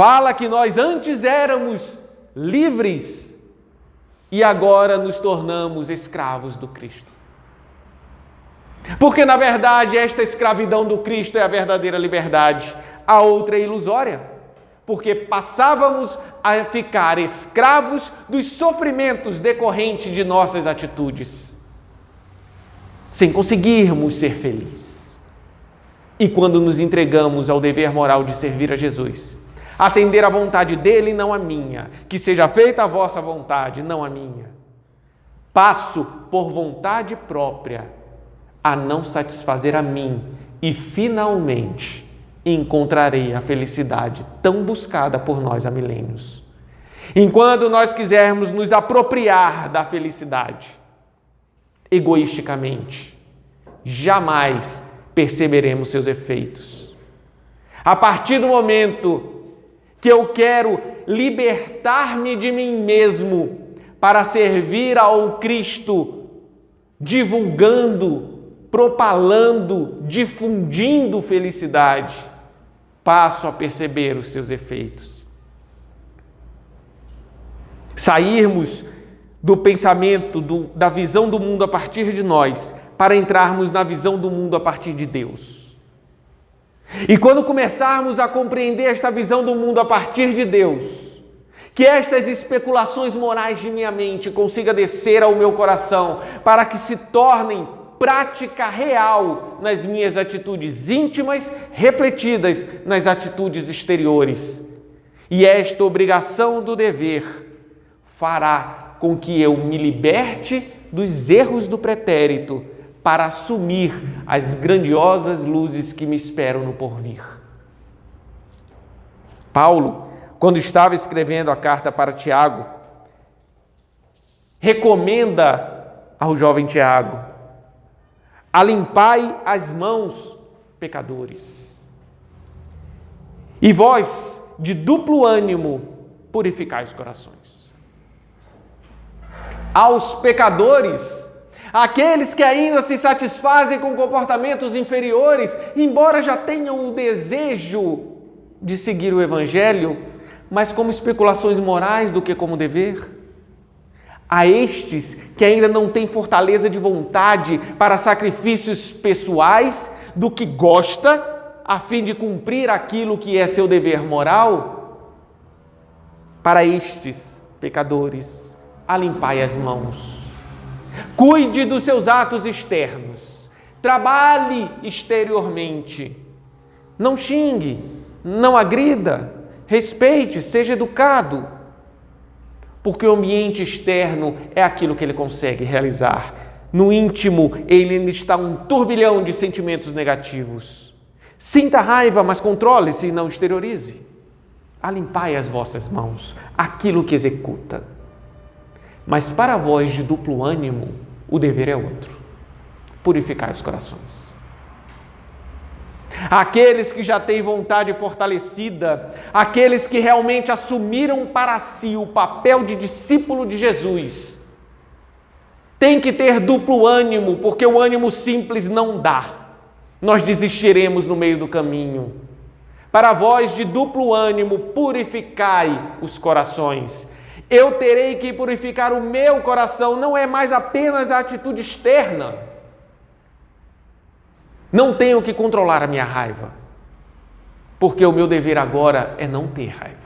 Fala que nós antes éramos livres e agora nos tornamos escravos do Cristo. Porque, na verdade, esta escravidão do Cristo é a verdadeira liberdade. A outra é ilusória, porque passávamos a ficar escravos dos sofrimentos decorrentes de nossas atitudes, sem conseguirmos ser felizes. E quando nos entregamos ao dever moral de servir a Jesus, atender à vontade dele e não a minha, que seja feita a vossa vontade, não a minha, passo por vontade própria a não satisfazer a mim e finalmente encontrarei a felicidade tão buscada por nós há milênios. Enquanto nós quisermos nos apropriar da felicidade egoisticamente, jamais perceberemos seus efeitos. A partir do momento que eu quero libertar-me de mim mesmo para servir ao Cristo, divulgando, propalando, difundindo felicidade, passo a perceber os seus efeitos. Sairmos do pensamento, da visão do mundo a partir de nós, para entrarmos na visão do mundo a partir de Deus. E quando começarmos a compreender esta visão do mundo a partir de Deus, que estas especulações morais de minha mente consigam descer ao meu coração, para que se tornem prática real nas minhas atitudes íntimas, refletidas nas atitudes exteriores. E esta obrigação do dever fará com que eu me liberte dos erros do pretérito para assumir as grandiosas luzes que me esperam no porvir. Paulo, quando estava escrevendo a carta para Tiago, recomenda ao jovem Tiago: alimpai as mãos, pecadores, e vós, de duplo ânimo, purificai os corações. Aos pecadores, aqueles que ainda se satisfazem com comportamentos inferiores, embora já tenham o desejo de seguir o Evangelho, mas como especulações morais do que como dever. A estes que ainda não têm fortaleza de vontade para sacrifícios pessoais do que gosta, a fim de cumprir aquilo que é seu dever moral, para estes pecadores, alimpai as mãos. Cuide dos seus atos externos, trabalhe exteriormente, não xingue, não agrida, respeite, seja educado, porque o ambiente externo é aquilo que ele consegue realizar. No íntimo, ele ainda está um turbilhão de sentimentos negativos. Sinta raiva, mas controle-se e não exteriorize. Alimpai as vossas mãos, aquilo que executa. Mas para vós de duplo ânimo, o dever é outro: purificai os corações. Aqueles que já têm vontade fortalecida, aqueles que realmente assumiram para si o papel de discípulo de Jesus, têm que ter duplo ânimo, porque o ânimo simples não dá. Nós desistiremos no meio do caminho. Para vós de duplo ânimo, purificai os corações. Eu terei que purificar o meu coração, não é mais apenas a atitude externa. Não tenho que controlar a minha raiva, porque o meu dever agora é não ter raiva.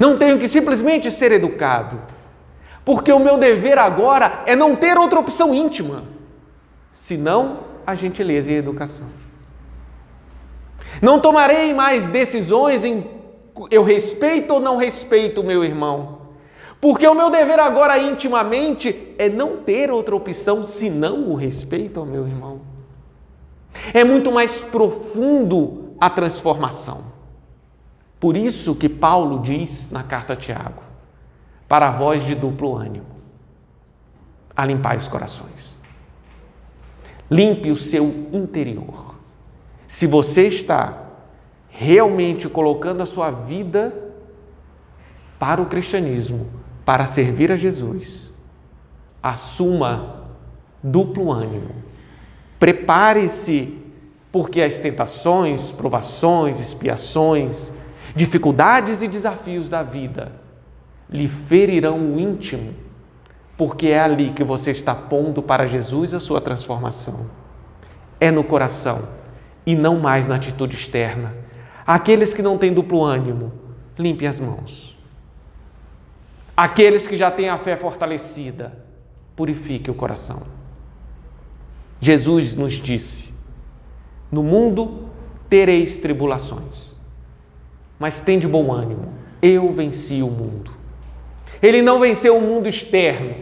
Não tenho que simplesmente ser educado, porque o meu dever agora é não ter outra opção íntima, senão a gentileza e a educação. Não tomarei mais decisões em eu respeito ou não respeito o meu irmão, porque o meu dever agora intimamente é não ter outra opção senão o respeito ao meu irmão. É muito mais profundo a transformação. Por isso que Paulo diz na carta a Tiago: para vós de duplo ânimo, alimpai os corações. Limpe o seu interior. Se você está realmente colocando a sua vida para o cristianismo, para servir a Jesus, assuma duplo ânimo. Prepare-se porque as tentações, provações, expiações, dificuldades e desafios da vida lhe ferirão o íntimo, porque é ali que você está pondo para Jesus a sua transformação. É no coração e não mais na atitude externa. Aqueles que não têm duplo ânimo, limpe as mãos. Aqueles que já têm a fé fortalecida, purifique o coração. Jesus nos disse: no mundo tereis tribulações, mas tende bom ânimo, eu venci o mundo. Ele não venceu o mundo externo,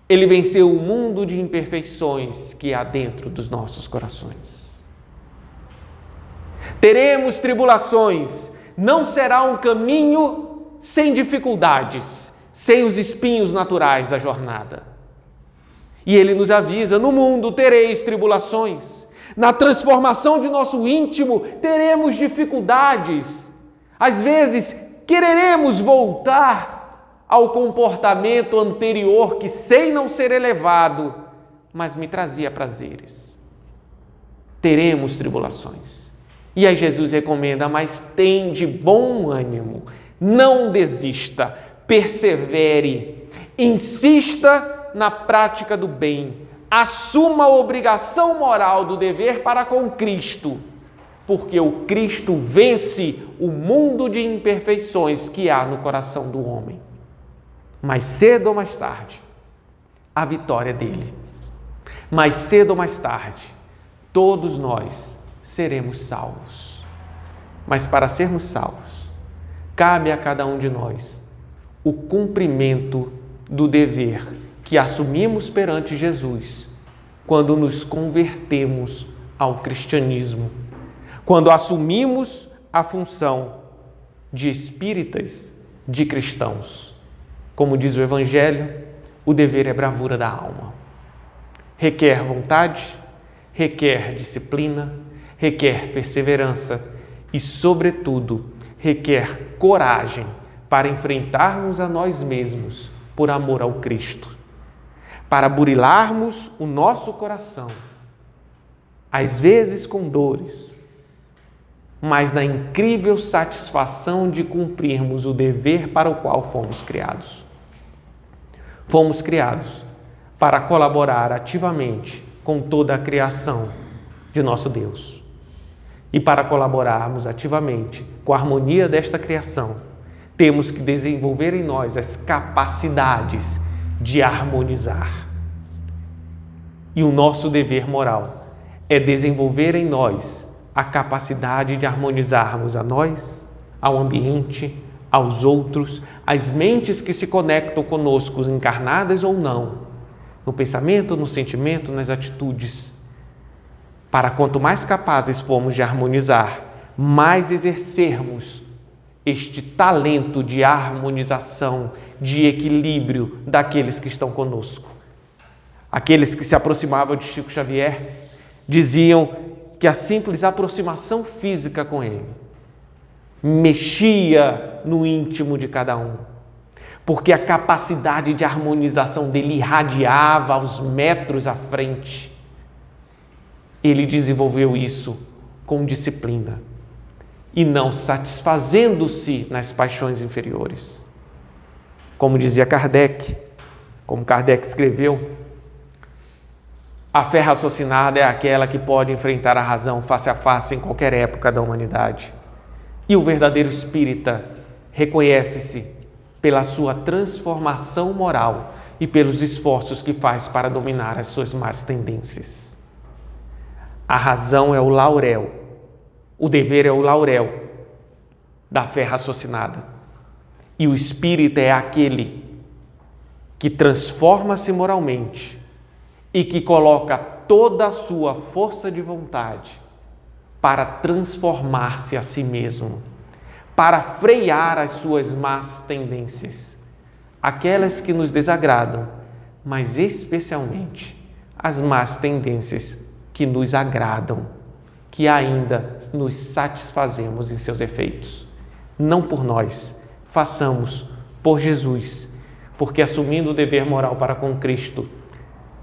ele venceu o mundo de imperfeições que há dentro dos nossos corações. Teremos tribulações, não será um caminho sem dificuldades, sem os espinhos naturais da jornada. E ele nos avisa: no mundo tereis tribulações. Na transformação de nosso íntimo, teremos dificuldades. Às vezes, quereremos voltar ao comportamento anterior que sei não ser elevado, mas me trazia prazeres. Teremos tribulações. E aí Jesus recomenda: mas tende bom ânimo, não desista, persevere, insista na prática do bem, assuma a obrigação moral do dever para com Cristo, porque o Cristo vence o mundo de imperfeições que há no coração do homem. Mais cedo ou mais tarde, a vitória dele. Mais cedo ou mais tarde, todos nós seremos salvos. Mas para sermos salvos, cabe a cada um de nós o cumprimento do dever que assumimos perante Jesus quando nos convertemos ao cristianismo, quando assumimos a função de espíritas, de cristãos. Como diz o Evangelho, o dever é bravura da alma. Requer vontade, requer disciplina, requer perseverança e, sobretudo, requer coragem para enfrentarmos a nós mesmos por amor ao Cristo, para burilarmos o nosso coração, às vezes com dores, mas na incrível satisfação de cumprirmos o dever para o qual fomos criados. Fomos criados para colaborar ativamente com toda a criação de nosso Deus. E para colaborarmos ativamente com a harmonia desta criação, temos que desenvolver em nós as capacidades de harmonizar. E o nosso dever moral é desenvolver em nós a capacidade de harmonizarmos a nós, ao ambiente, aos outros, às mentes que se conectam conosco, encarnadas ou não, no pensamento, no sentimento, nas atitudes. Para quanto mais capazes formos de harmonizar, mais exercermos este talento de harmonização, de equilíbrio daqueles que estão conosco. Aqueles que se aproximavam de Chico Xavier diziam que a simples aproximação física com ele mexia no íntimo de cada um, porque a capacidade de harmonização dele irradiava aos metros à frente. Ele desenvolveu isso com disciplina e não satisfazendo-se nas paixões inferiores. Como dizia Kardec, como Kardec escreveu, a fé raciocinada é aquela que pode enfrentar a razão face a face em qualquer época da humanidade. E o verdadeiro espírita reconhece-se pela sua transformação moral e pelos esforços que faz para dominar as suas más tendências. A razão é o laurel, o dever é o laurel da fé raciocinada. E o espírita é aquele que transforma-se moralmente e que coloca toda a sua força de vontade para transformar-se a si mesmo, para frear as suas más tendências, aquelas que nos desagradam, mas especialmente as más tendências que nos agradam, que ainda nos satisfazemos em seus efeitos. Não por nós, façamos por Jesus, porque assumindo o dever moral para com Cristo,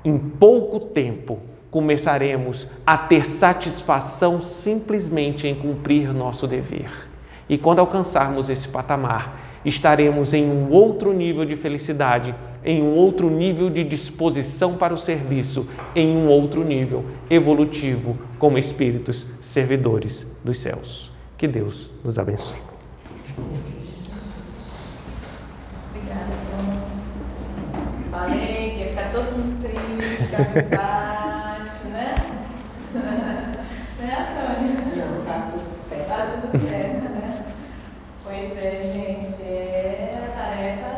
em pouco tempo começaremos a ter satisfação simplesmente em cumprir nosso dever. E quando alcançarmos esse patamar, estaremos em um outro nível de felicidade, em um outro nível de disposição para o serviço, em um outro nível evolutivo como espíritos servidores dos céus. Que Deus nos abençoe. Obrigada, falei que ia ficar todo mundo triste, cabisbaixo, né? Né, Antônia? Não, tá tudo certo. Tá tudo certo, né? Pois é, gente, a tarefa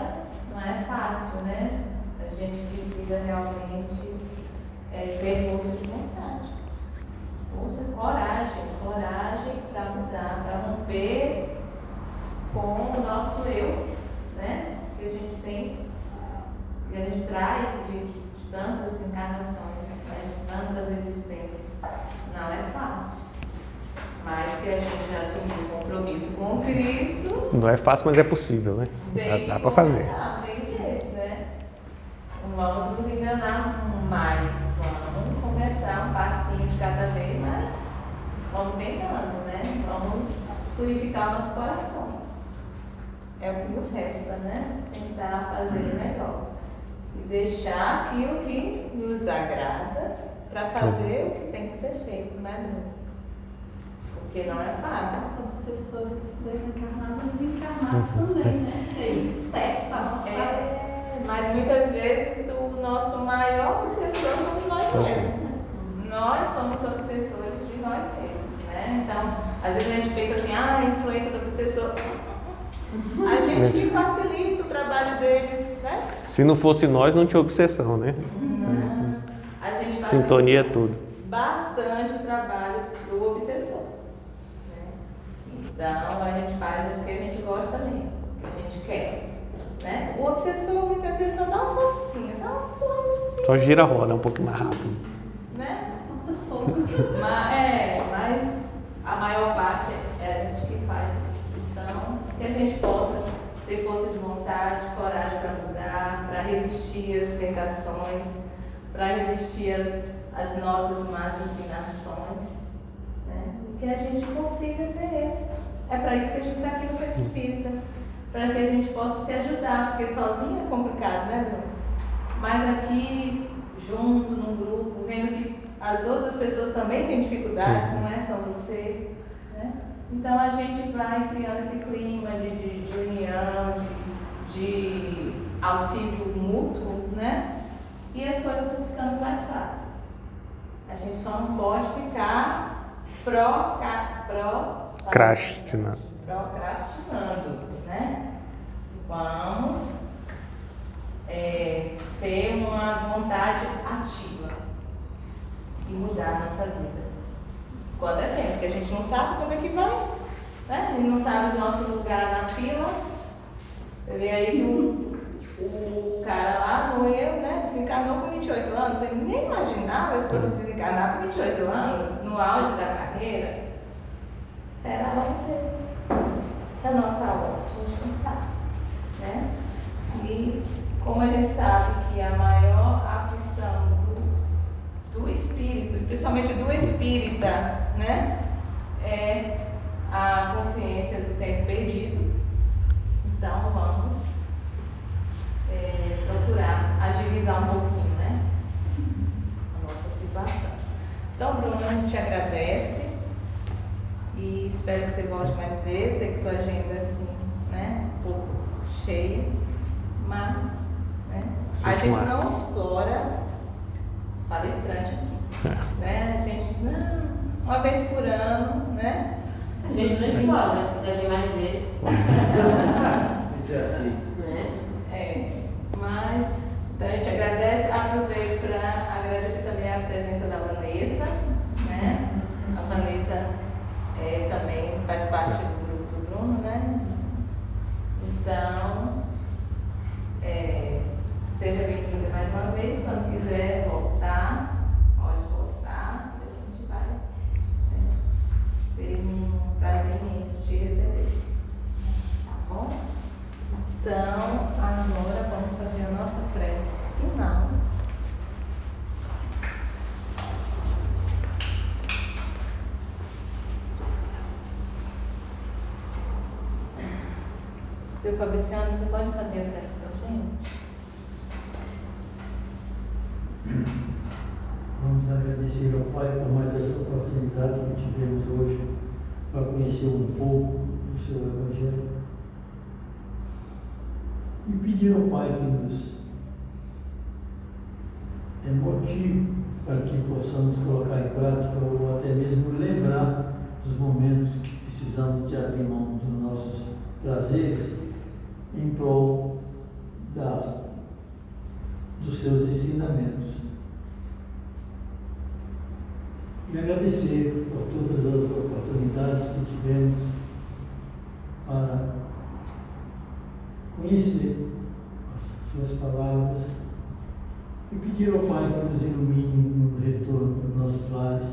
não é fácil, né? A gente precisa realmente ter força de vontade. Força, coragem para mudar, para romper com o nosso eu, né? Que a gente tem, que a gente traz de tantas encarnações, né? De tantas existências. Não é fácil. Mas se a gente assumir o compromisso com o Cristo... Não é fácil, mas é possível, né? Dá para fazer. Não tem jeito, né? Não vamos nos enganar mais. Vamos começar um passinho de cada vez, mas vamos tentando, né? Vamos purificar o nosso coração. É o que nos resta, né? Tentar fazer melhor. E deixar aquilo que nos agrada para fazer o que tem que ser feito, né, Bruno? Porque não é fácil. Obsessores desencarnados e encarnados também, né? Ele testa a nossa... Mas muitas vezes o nosso maior obsessor somos nós mesmos. Nós somos obsessores de nós mesmos, né? Então, às vezes a gente pensa assim, a influência do obsessor... A gente que facilita o trabalho deles, né? Se não fosse nós, não tinha obsessão, né? A gente Sintonia é tudo. Bastante o trabalho do obsessor. Né? Então, a gente faz o que a gente gosta mesmo, o que a gente quer. Né? O obsessor, muitas vezes, só dá uma forcinha, só uma forcinha. Só gira a roda um pouquinho mais rápido. Né? Mas a maior parte é a gente que faz isso. Então, que a gente possa ter força de vontade, coragem para mudar, para resistir às tentações, para resistir às nossas más inclinações, né? E que a gente consiga ter isso. É para isso que a gente está aqui no Centro Espírita, para que a gente possa se ajudar, porque sozinho é complicado, né, Bruno? Mas aqui, junto, num grupo, vendo que as outras pessoas também têm dificuldades, não é só você, né? Então a gente vai criando esse clima de união, de auxílio mútuo, né? E as coisas vão ficando mais fáceis. A gente só não pode ficar procrastinando, né? Vamos ter uma vontade ativa e mudar a nossa vida. Quando é tempo, porque a gente não sabe quando é que vai, né? A gente não sabe o nosso lugar na fila. Você vê aí o cara lá morreu, né? Desencarnou com 28 anos. Ele nem imaginava que fosse desencarnar com 28 anos, no auge da carreira. Será a hora dele. É a nossa hora, a gente não sabe, né? E como a gente sabe que a maior aflição do espírito, principalmente do espírita, né? É a consciência do tempo perdido. Então vamos procurar agilizar um pouquinho, né? A nossa situação. Então, Bruno, a gente agradece e espero que você volte mais vezes. Sei que sua agenda é assim, né? Um pouco cheia, mas né? A gente não explora palestrante aqui, né? A gente, uma vez por ano, né? A gente não explora, mas precisa de mais vezes. Mas, então a gente agradece, aproveito para agradecer também a presença da Vanessa, né? A Vanessa também faz parte do grupo do Bruno, né? Então, seja bem-vinda mais uma vez, quando quiser voltar, pode voltar, a gente vai ter um prazer imenso de te receber. Tá bom? Então, agora vamos fazer a nossa prece final. Seu Fabriciano, você pode fazer a prece para a gente? Vamos agradecer ao Pai por mais essa oportunidade que tivemos hoje para conhecer um pouco do seu Evangelho e pedir ao Pai que nos motive para que possamos colocar em prática ou até mesmo lembrar dos momentos que precisamos de abrir mão dos nossos prazeres em prol dos seus ensinamentos. E agradecer por todas as oportunidades que tivemos para conhecer as suas palavras e pedir ao Pai que nos ilumine no retorno dos nossos lares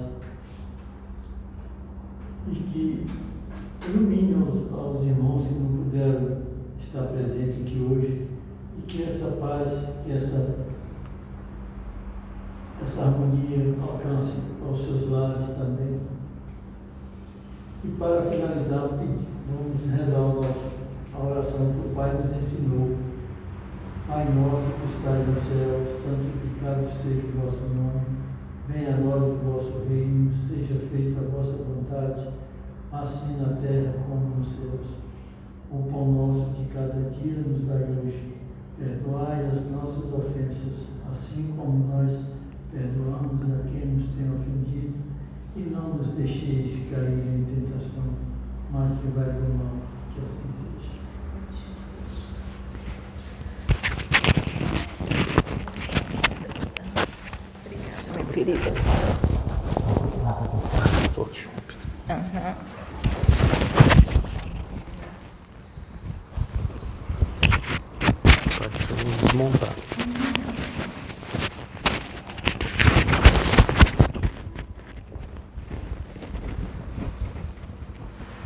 e que ilumine aos irmãos que não puderam estar presentes aqui hoje e que essa paz, que essa harmonia alcance aos seus lares também. E para finalizar, vamos rezar a oração que o Pai nos ensinou. Pai nosso que estás no céu, santificado seja o vosso nome. Venha a nós o vosso reino, seja feita a vossa vontade, assim na terra como nos céus. O pão nosso de cada dia nos dai hoje. Perdoai as nossas ofensas, assim como nós perdoamos a quem nos tem ofendido, e não nos deixeis cair em tentação, mas livrai do mal, que assim seja. Obrigada, meu querido. Pode desmontar.